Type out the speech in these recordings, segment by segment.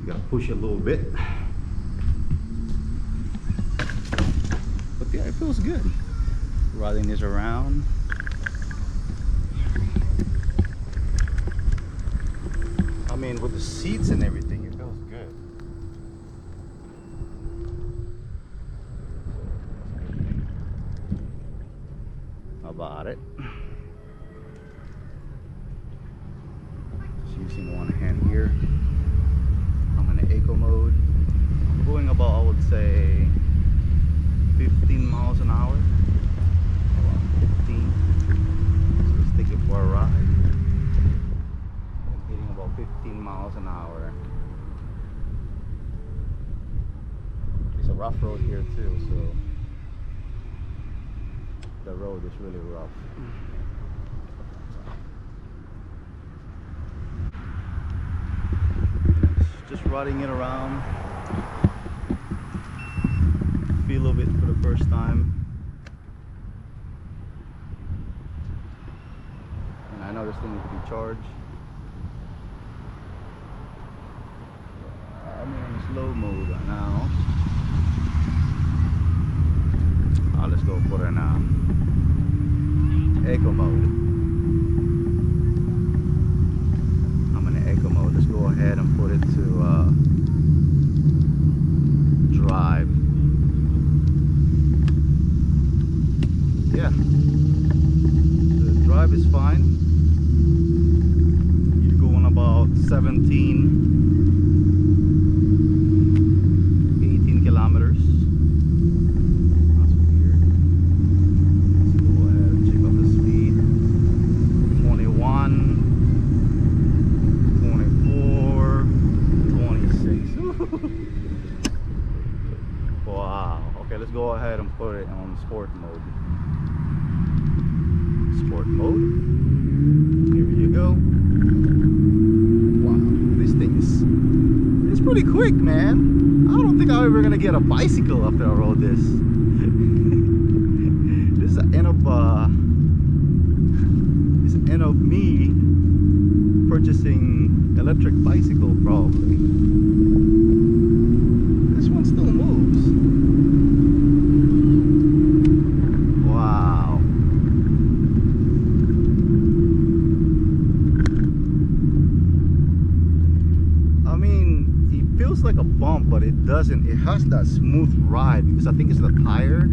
You gotta push it a little bit. But yeah, it feels good. Riding this around. I mean, with the seats and everything, it feels good. How about it? Just using one hand here. I'm in the eco mode. I'm going about, I would say, 15 miles an hour. About 15. So let's take it for a ride. I'm hitting about 15 miles an hour. It's a rough road here too, so the road is really rough. Just riding it around. Feel of it for the first time. And I know this thing needs to be charged. I'm in slow mode right now. Let's go put it now. Eco mode. I'm in the eco mode. Let's go ahead and put it to drive. Yeah, the drive is fine. You're going about 18 kilometers. That's weird. Let's go ahead and check out the speed. 21, 24, 26. Wow. Okay, let's go ahead and put it on sport mode. Sport mode. Here you go. Wow, this thing is pretty quick, man. I don't think I'm ever gonna get a bicycle after I rode this. This is the end of me purchasing electric bicycle probably. This one still moves. Wow. I mean, it feels like a bump, but it doesn't. It has that smooth ride because I think it's the tire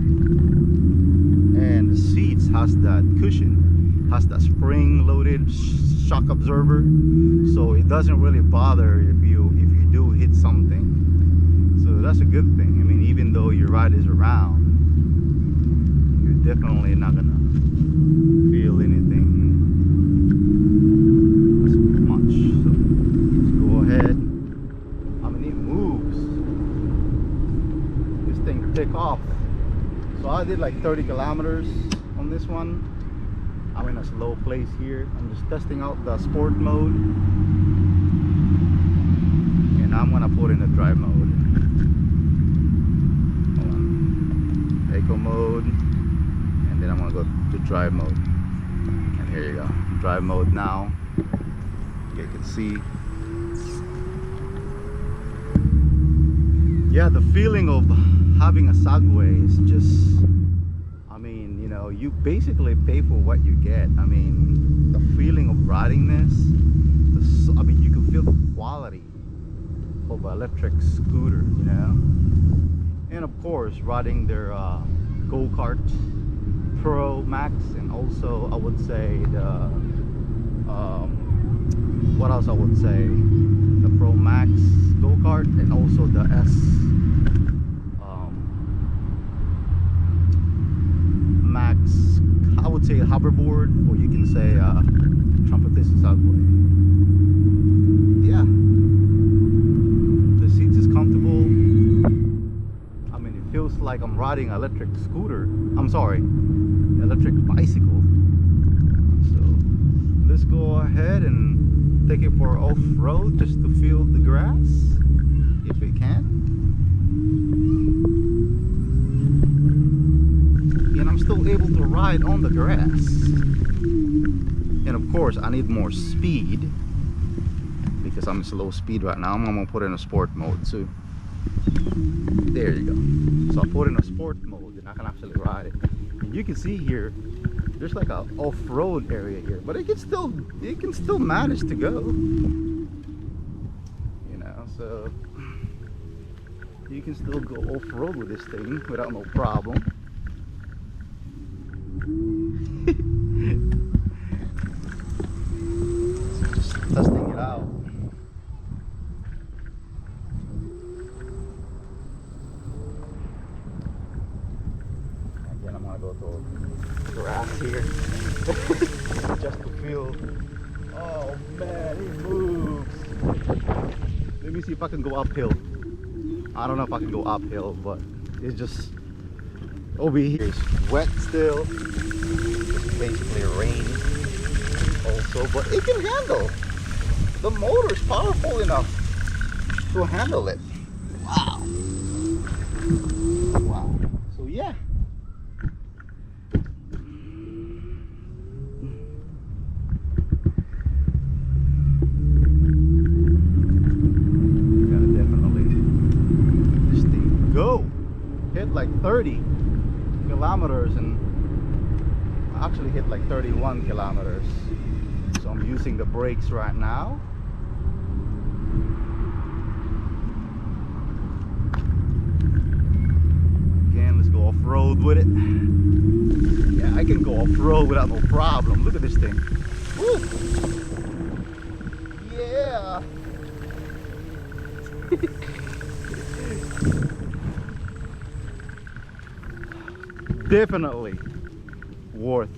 and the seats has that cushion, has that spring loaded shock absorber, so it doesn't really bother if you do hit something. So that's a good thing. I mean, even though your ride is around, you're definitely not gonna feel anything as much. So let's go ahead. I mean, it moves. This thing take off. So I did like 30 kilometers on this one. I'm in a slow place here. I'm just testing out the sport mode, and I'm gonna put in the drive mode. Hold on. Eco mode, and then I'm gonna go to drive mode. And here you go, drive mode now. You can see. Yeah, the feeling of having a Segway is just, I mean, you know, you basically pay for what you get. I mean, the feeling of riding this, I mean, you can feel the quality of an electric scooter, you know. And of course, riding their go-kart Pro Max, and also I would say the what else I would say, the Pro Max go-kart, and also the Max, I would say hoverboard, or you can say trumpetist Segway. Yeah, the seats is comfortable. I mean, it feels like I'm riding an electric scooter. I'm sorry, electric bicycle. So let's go ahead and take it for off-road just to feel the grass, if we can. And I'm still able to ride on the grass. And of course, I need more speed because because I'm in slow speed right now. I'm gonna put it in a sport mode too. There you go. So I put it in a sport mode and I can actually ride it. And you can see here, there's like a off-road area here, but it can still manage to go. You know, so you can still go off-road with this thing without no problem. So just testing it out. Again, I'm gonna go to grass here just to feel. Oh man, it moves. Let me see if I can go uphill. I don't know if I can go uphill, but it's just over here. It's wet still. It's basically rain also, but it can handle. The motor is powerful enough to handle it. Wow. Wow. So yeah. Like 30 kilometers, and I actually hit like 31 kilometers. So I'm using the brakes right now. Again, let's go off-road with it. Yeah, I can go off-road without no problem. Look at this thing. Woo! Yeah. Definitely worth.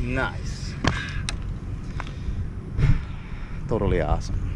Nice. Totally awesome.